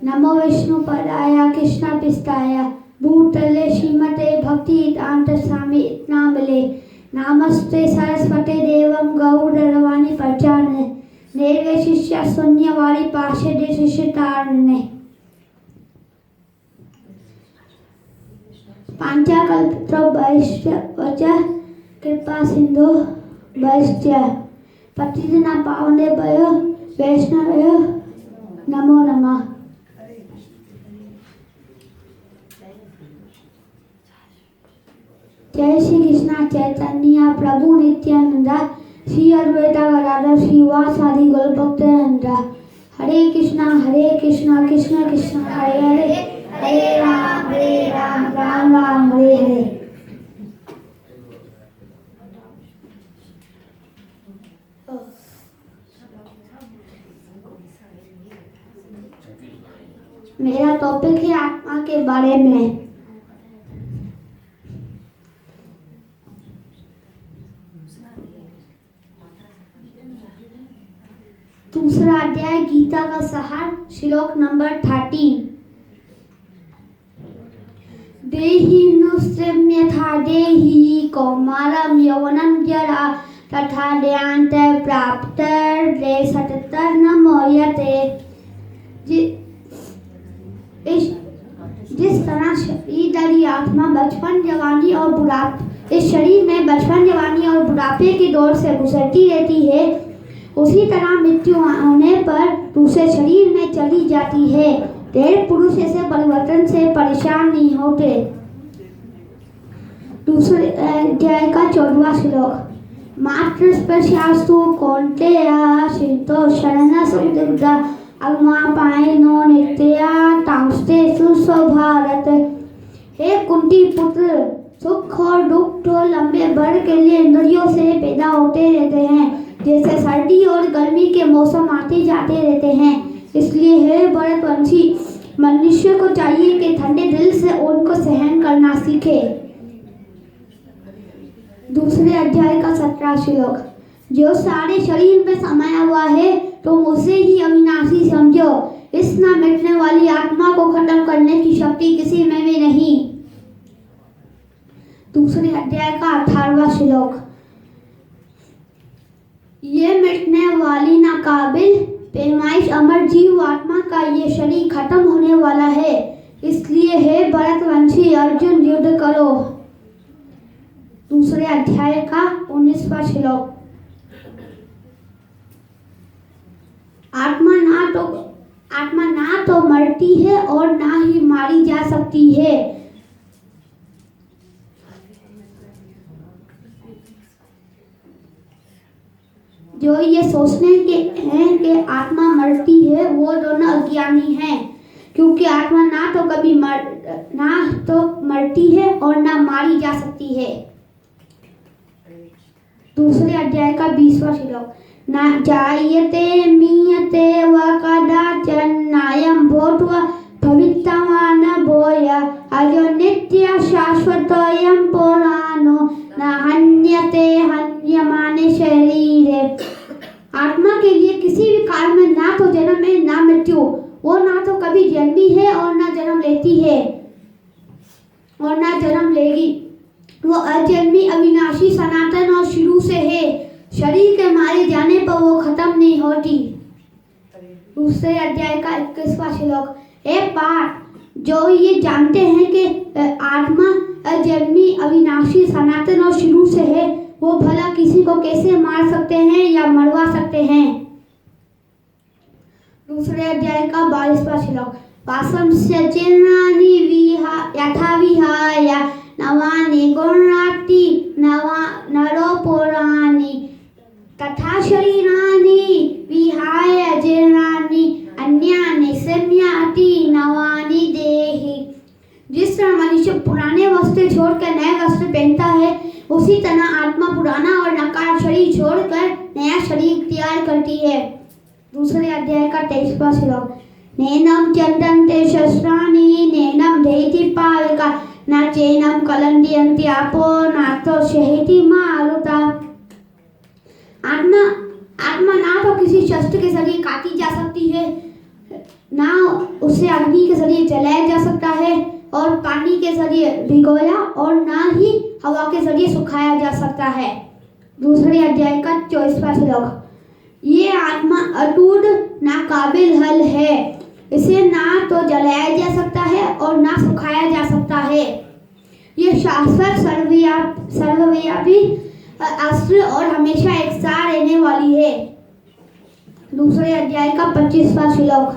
नमो विष्णुपदाय कृष्णपृष्ठाय भूतले श्रीमते भक्तिवेदांत स्वामी नामले नमस्ते सरस्वती देवं गौरवाणी प्रचारणे निर्विशिष्य शून्यवादी पार्षद शिष्यतारणे पांचाकल्पतरो वैष्णव कृपा सिंधु वैष्णव प्रतिदिन पावने भयो वैष्णव नमो नमः। जय श्री कृष्ण चैतन्य प्रभु नित्यानंद श्री अद्वैत गदाधर श्रीवासादि गौर भक्तवृंद। हरे कृष्ण कृष्ण कृष्ण हरे हरे हरे राम राम राम हरे हरे। मेरा टॉपिक है आत्मा के बारे में। दूसरा अध्याय गीता का सार श्लोक नंबर 13। देहि नुस्यम्यथा देहि कौमारम यौवनं जरा तथा देहांत प्राप्तर दे सततर न मोयते। जिस तरह शरीरधारी आत्मा बचपन जवानी और बुढ़ापे इस शरीर में बचपन जवानी और बुढ़ापे की दौर से गुजरती रहती है, उसी तरह मृत्यु होने पर दूसरे शरीर में चली जाती है। देह पुरुष ऐसे परिवर्तन से परेशान नहीं होते। दूसरे अध्याय का 14वां श्लोक। मात्र स्पर्शास्तु कौन्तेय शितो शरण सुदुग्धा अग्मा पायनो नित्या तांस्ते सुस्वभारत। हे कुंती पुत्र, सुख और दुख तो लंबे भर के लिए इंद्रियों से पैदा होते रहते हैं, जैसे सर्दी और गर्मी के मौसम आते जाते रहते हैं। इसलिए हे भरतवंशी, मनुष्य को चाहिए कि ठंडे दिल से उनको सहन करना सीखे। दूसरे अध्याय का 17वां श्लोक। जो सारे शरीर में समाया हुआ है तो मुझे ही अविनाशी समझो। इस न मिटने वाली आत्मा को खत्म करने की शक्ति किसी में भी नहीं। दूसरे अध्याय का 18वां श्लोक। ये मिटने वाली नाकाबिल पैमाइश अमर जीव आत्मा का ये शरीर खत्म होने वाला है। इसलिए हे भरतवंशी अर्जुन, युद्ध करो। दूसरे अध्याय का 19वां श्लोक। आत्मा ना तो मरती है और ना ही मारी जा सकती है। जो ये सोचने के हैं कि आत्मा मरती है, वो दोनों अज्ञानी हैं, क्योंकि आत्मा ना तो मरती है और ना मारी जा सकती है। दूसरे अध्याय का 20वां श्लोक। न जायते मीयते व कदाचन नायं भूत्वा भविष्यति न भूय अजो नित्य शाश्वतोऽयं पुराणो न हन्यते हन्यमाने शरीरे। आत्मा के लिए किसी भी काल में ना तो जन्म है ना मृत्यु। वो ना तो कभी जन्मी है और ना जन्म लेती है और ना जन्म लेगी। वो अजन्मी अविनाशी सनातन और शुरू से है। शरीर के मारे जाने पर वो खत्म नहीं होती। दूसरे अध्याय का 21वां श्लोक। हे पार्थ, जो ये जानते हैं कि आत्मा अजन्मी अविनाशी सनातन और शुरू से है, वो भला किसी को कैसे मार सकते हैं या मरवा सकते हैं। दूसरे अध्याय का 22वां श्लोक। पासंस्य चिन्नानि यथा विहाय नवानि गुणाति नरो पुराणि तथा शरीरानि विहाय जीर्णानि अन्यानि संयाति नवानि देहि। जिस तरह मनुष्य पुराने वस्त्र छोड़कर नए वस्त्र पहनता है, उसी तरह आत्मा पुराना और नकार शरीर छोड़कर नया शरीर तैयार करती है। दूसरे अध्याय का 23वां श्लोक। नैनम चंदन्ते शस्त्राणि नैनम दहति पावका न चैनम कलंदयन्ति आपो न तो शहति मारुता। आत्मा ना तो किसी शस्त्र के जरिए काटी जा सकती है ना उसे अग्नि के जरिए जलाया जा सकता है और पानी के जरिए भिगोया और ना ही हवा के जरिए सुखाया जा सकता है। दूसरे अध्याय का 24वां श्लोक। ये आत्मा अटूट नाकाबिल हल है, इसे ना तो जलाया जा सकता है और ना सुखाया जा सकता है। ये शाश्वत सर्वव्यापी अस्त्र और हमेशा एक साथ रहने वाली है। दूसरे अध्याय का 25वां श्लोक।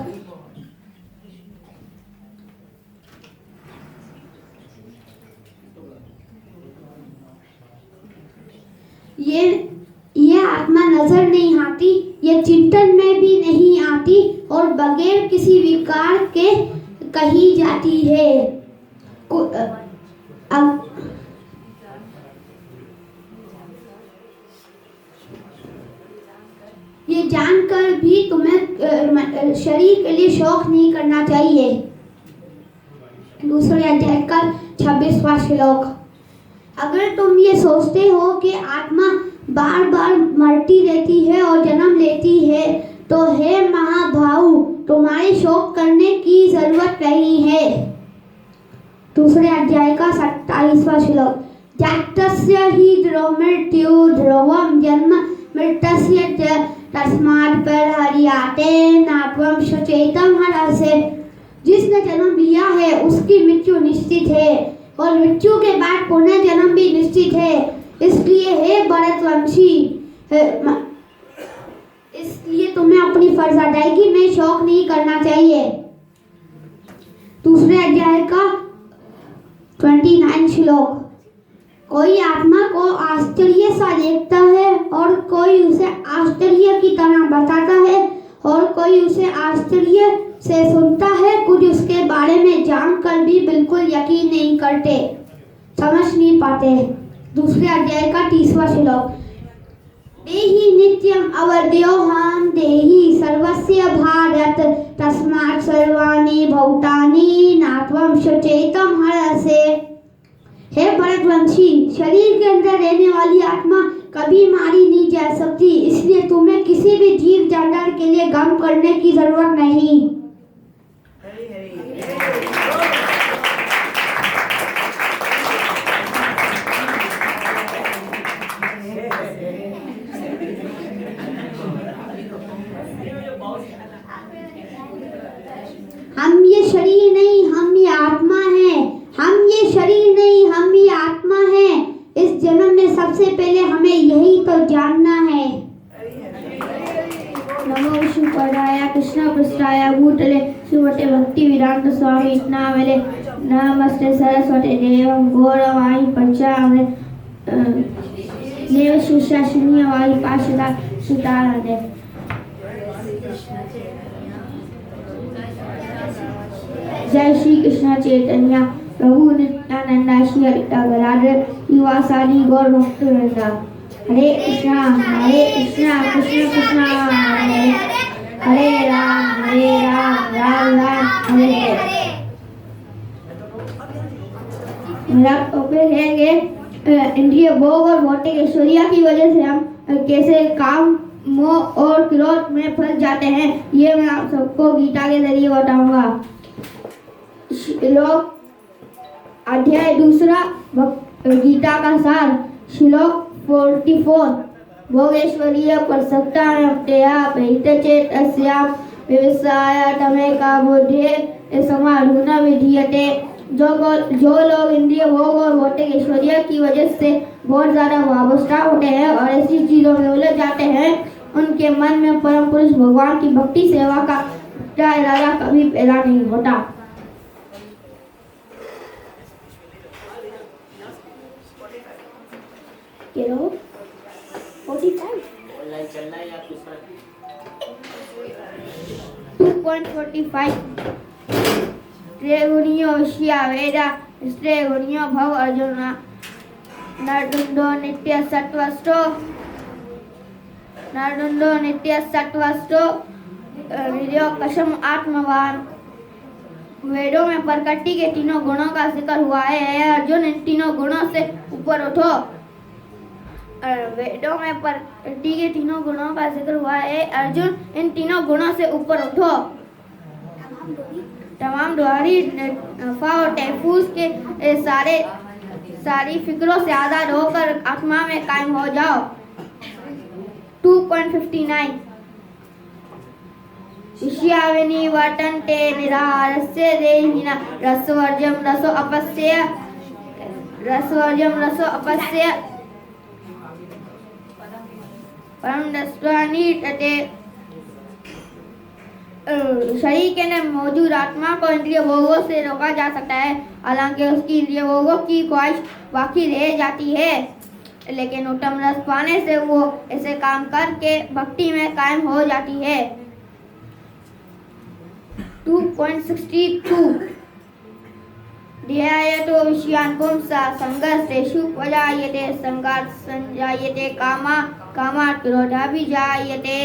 ये आत्मा नजर नहीं आती, ये चिंतन में भी नहीं आती और बगैर किसी विकार के कही जाती है। ये जानकर भी तुम्हें शरीर के लिए शौक नहीं करना चाहिए। दूसरे अध्याय का 26वां श्लोक। अगर तुम ये सोचते हो कि आत्मा बार बार मरती रहती है और जन्म लेती है तो हे महाभाव, तुम्हारे शोक करने की जरूरत नहीं है। दूसरे अध्याय का 27वां श्लोक। जातस्य हि ध्रुवमृत्यु ध्रुवम जन्म मृतस्य च तस्मात् परहर्याते नात्वं सचेतं हरसे। जिसने जन्म लिया है उसकी मृत्यु निश्चित है और मृत्यु के बाद पुनः जन्म भी निश्चित है। इसलिए हे भरतवंशी, इसलिए तुम्हें अपनी फर्ज अदायगी में शौक नहीं करना चाहिए। दूसरे अध्याय का 29 श्लोक। कोई आत्मा को आश्चर्य सा देखता है और कोई उसे आश्चर्य की तरह बताता है और कोई उसे आश्चर्य से सुनता है। कुछ उसके बारे में जानकर भी बिल्कुल यकीन नहीं करते, समझ नहीं पाते। दूसरे अध्याय का 30वां श्लोक। देहि नित्यम अवद्योहम देहि सर्वस्य भारत तस्मात् सर्वाणि भूतानि नात्वं सचेतं हरसे। हे भरतवंशी, शरीर के अंदर रहने वाली आत्मा कभी मारी नहीं जा सकती, इसलिए तुम्हें किसी भी जीव जानवर के लिए गम करने की जरूरत नहीं। हम ये शरीर नहीं, हम ये आत्मा है। हम ये शरीर नहीं, हम ये आत्मा है। इस जन्म में सबसे पहले हमें यही तो जानना है। नमो विष्णुपदाय कृष्णपृष्ठाय भूतले श्रीमते भक्ति वेदांत स्वामी नामले नमस्ते सरस्वती देवं गौरवाणी पंचामृत देव शिष्याशिनी वाली पाशदा सीताराधे। जय श्री कृष्ण चैतन्य प्रभु नित्यानंद श्री अद्वैत गदाधर युवासानी गौर भक्तवृंद। हरे कृष्णा कृष्ण कृष्ण हरे हरे राम राम राम हरे हरे। मेरा टॉपिक है कि इंद्रिय भोग और भौतिक ऐश्वर्य की वजह से हम कैसे काम मोह और क्रोध में फंस जाते हैं, ये मैं आप सबको गीता के जरिए बताऊंगा। श्लोक अध्याय 2 गीता का सार। श्लोक 44। भोगेश्वरीय प्रसक्ताया परितचेतस्या व्यवसाय तमेका बुद्धे समाधुना विधीयते। जो लोग इंद्रिय भोग और भौतिक ऐश्वर्य की वजह से बहुत ज्यादा वाबस्ता होते हैं और ऐसी चीजों में उलझ जाते हैं, उनके मन में परम पुरुष भगवान की भक्ति सेवा का इरादा कभी पैदा नहीं होता। किलो 45 ऑनलाइन चलना है या दूसरा 2.45 त्रिगुणियो विषया वेदा त्रिगुणियो भव अर्जुन नरदुंडो नित्य सत्वस्तो विद्यो कशम आत्मवान। वेदों में प्रकृति के तीनों गुणों का जिक्र हुआ है। अर्जुन, इन तीनों गुणों से ऊपर उठो। वेदों में प्रकृति के तीनों गुणों का जिक्र हुआ है। अर्जुन, इन तीनों गुणों से ऊपर उठो। तमाम डोहरी नफा और तहफूज के सारी फिक्रों से आज़ाद होकर आत्मा में कायम हो जाओ। 2.59 विषयाविनी वटन्ते निराहारस्य देहिना रसवर्जम रसो अपस्य परम दस्वानी तटे शरीर के अंदर मौजूद आत्मा को इंद्रिय भोगों से रोका जा सकता है, हालांकि उसकी इंद्रिय भोगों की ख्वाहिश बाकी रह जाती है, लेकिन उत्तम रस पाने से वो ऐसे काम करके भक्ति में कायम हो जाती है। 2.62 ध्यायतो विषयान् पुंसा संगस्तेषु पजायते संगात् संजायते कामात् क्रोधाभिजायते।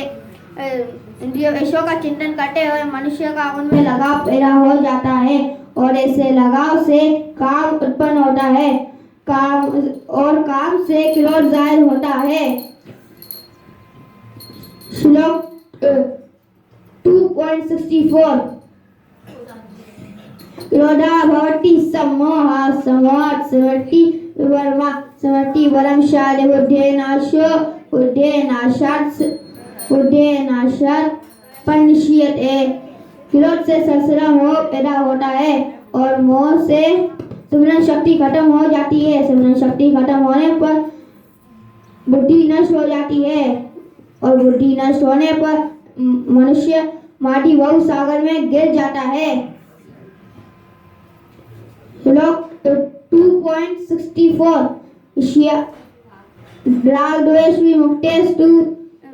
इंद्रिय विषयों का चिंतन करते हुए मनुष्य का उनमें लगाव पैदा हो जाता है और ऐसे लगाव से काम उत्पन्न होता है, काम से क्रोध जाहिर होता है। श्लोक 2.64 क्रोधा भवति सम्मोहा सम्मोहात् समृद्धि विवर्मा समृद्धि वरमशाले उद्यनाशात् पनिष्यते। क्रोध से सरसरा मोह पैदा होता है और मोह से स्मरण शक्ति खत्म हो जाती है। स्मरण शक्ति खत्म होने पर बुद्धि नष्ट हो जाती है और बुद्धि नष्ट होने पर मनुष्य माटी बहु सागर में गिर जाता है। श्लोक 2.64 राग द्वेष विमुक्तेस्तु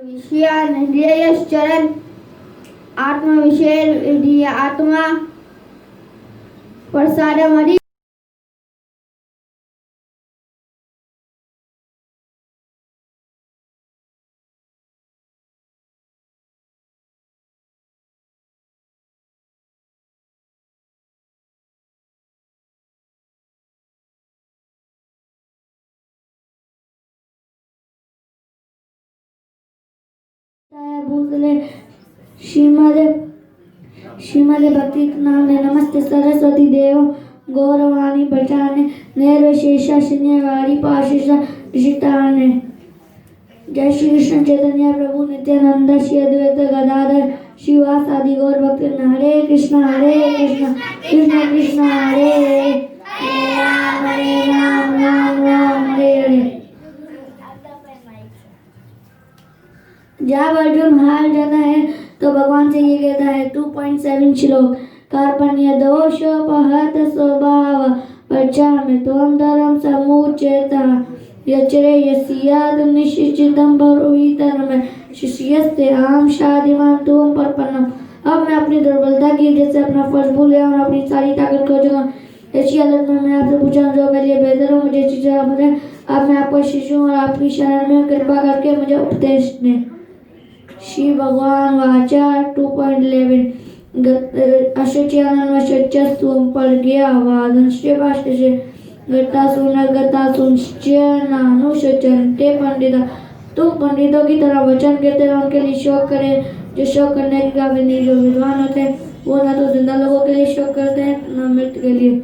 विषयानिन्द्रियश्चरन् आत्मविषये आत्मा प्रसादमधि भूतले श्रीमद भक्ति नाम नमस्ते सरस्वती देव गौरवाणी भटाने निर्विशेषा शून्यवादी पाशिषा ऋषिताने। जय श्री कृष्ण चैतन्य प्रभु नित्यानंद श्री अद्वैत गदाधर शिवासादि गौर भक्त हरे कृष्ण कृष्ण कृष्ण हरे राम राम राम हरे हरे। जब अर्जुन हार जाता है तो भगवान से ये कहता है 2.7 श्लोक कार्पण्य दोषोपहत स्वभाव पचामि त्वं धर्म समुच्चयतः यचरे यस्याद निश्चितं भवितरम शिष्यस्ते आम शादिमां तुम परपन्नम। अब मैं अपनी दुर्बलता की वजह से अपना फर्ज भूल गया और अपनी सारी ताकत खो चुका। ऐसी हालत में मैं आपसे पूछा जो मेरे लिए बेहतर हो मुझे अच्छी तरह बताएं। अब मैं आपका शिष्य हूँ और आपकी शरण में कृपा करके मुझे उपदेश दें। श्री भगवान वाचा 2.11 अशुच्यानन्वशुच्यस्त्वं परज्ञावादंश्च भाष्यसे गतासुनश्च नानुशोचन्ते पंडिता। तुम पंडितों की तरह वचन कहते हैं, उनके लिए शोक करें जो शोक करने के काबिल नहीं। जो विद्वान होते हैं वो न तो जिंदा लोगों के लिए शोक करते हैं न मृत के लिए।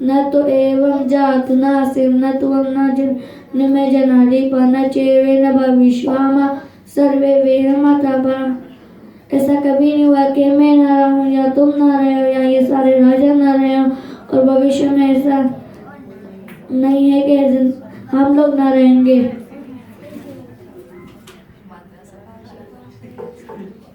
न तो एवं जात न आसिम न तुम न जिन में जनादीप न चेवे न भविष्यामा सर्वे वेहमता। ऐसा कभी नहीं हुआ कि मैं ना रहा हूँ या तुम ना रहे हो या ये सारे राजा ना रहे हो, और भविष्य में ऐसा नहीं है कि हम लोग ना रहेंगे।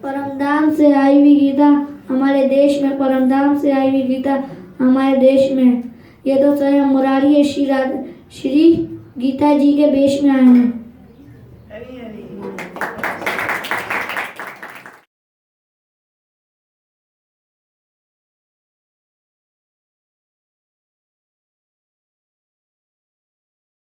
परमधाम से आई हुई गीता हमारे देश में, परमधाम से आई हुई गीता हमारे देश में। ये तो स्वयं मुरारी श्री गीता जी के वेश में आए हैं।